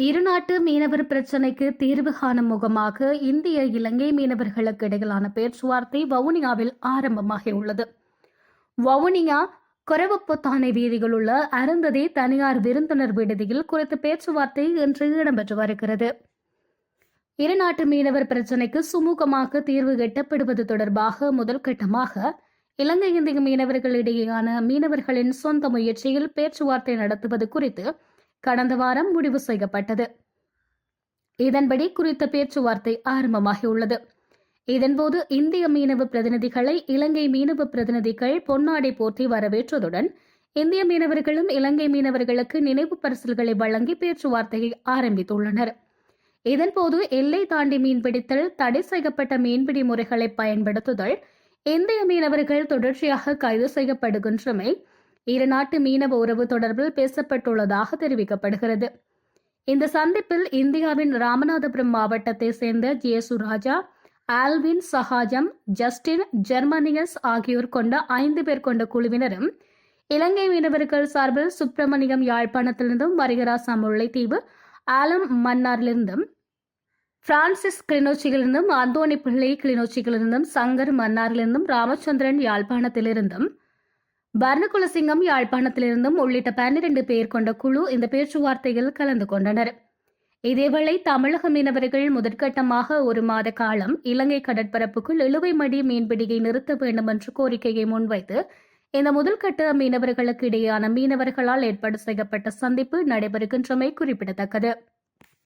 இருநாட்டு மீனவர் பிரச்சினைக்கு தீர்வு காணும் முகமாக இந்திய இலங்கை மீனவர்களுக்கு இடையிலான பேச்சுவார்த்தை வவுனியாவில் ஆரம்பமாகியுள்ளது. வவுனியா கொரவப்புத்தானை வீதியில் உள்ள அருந்ததி தனியார் விருந்தினர் விடுதியில் குறித்த பேச்சுவார்த்தை இன்று இடம்பெற்று வருகிறது. இருநாட்டு மீனவர் பிரச்சினைக்கு சுமூகமாக தீர்வு எட்டப்படுவது தொடர்பாக முதல் கட்டமாக இலங்கை இந்திய மீனவர்களிடையேயான மீனவர்களின் சொந்த முயற்சியில் பேச்சுவார்த்தை நடத்துவது குறித்து கடந்த வாரம் முடிவு செய்யப்பட்டது. இதன்படி குறித்த பேச்சுவார்த்தை ஆரம்பமாகியுள்ளது. இதன்போது இந்திய மீனவ பிரதிநிதிகளை இலங்கை மீனவ பிரதிநிதிகள் பொன்னாடை போற்றி வரவேற்றதுடன் இந்திய மீனவர்களும் இலங்கை மீனவர்களுக்கு நினைவு பரிசில்களை வழங்கி பேச்சுவார்த்தையை ஆரம்பித்துள்ளனர். இதன்போது எல்லை தாண்டி மீன்பிடித்தல், தடை செய்யப்பட்ட மீன்பிடி முறைகளை பயன்படுத்துதல், இந்திய மீனவர்கள் தொடர்ச்சியாக கைது செய்யப்படுகின்றமை, இருநாட்டு மீனவ உறவு தொடர்பில் பேசப்பட்டுள்ளதாக தெரிவிக்கப்படுகிறது. இந்த சந்திப்பில் இந்தியாவின் ராமநாதபுரம் மாவட்டத்தை சேர்ந்த ஜேசு ராஜா, ஆல்வின் சஹாஜம், ஜஸ்டின் ஜெர்மனியஸ் ஆகியோர் கொண்ட 5 பேர் கொண்ட குழுவினரும், இலங்கை மீனவர்கள் சார்பில் சுப்பிரமணியம் யாழ்ப்பாணத்திலிருந்தும், மரிகராசா முல்லைத்தீவு, ஆலம் மன்னாரிலிருந்தும், பிரான்சிஸ் கிளிநொச்சியிலிருந்தும், அந்தோணி பிள்ளை கிளிநொச்சியிலிருந்தும், சங்கர் மன்னாரிலிருந்தும், ராமச்சந்திரன் யாழ்ப்பாணத்திலிருந்தும், பர்ணகுலசிங்கம் யாழ்ப்பாணத்திலிருந்தும் உள்ளிட்ட 12 பேர் கொண்ட குழு இந்த பேச்சுவார்த்தையில் கலந்து கொண்டனர். இதேவேளை தமிழக மீனவர்கள் முதற்கட்டமாக 1 மாத காலம் இலங்கை கடற்பரப்புக்குள் இழுவை மடி மீன்பிடியை நிறுத்த வேண்டும் என்ற கோரிக்கையை முன்வைத்து இந்த முதல்கட்ட மீனவர்களுக்கு இடையேயான மீனவர்களால் ஏற்பாடு செய்யப்பட்ட சந்திப்பு நடைபெறுகின்றமை குறிப்பிடத்தக்கது.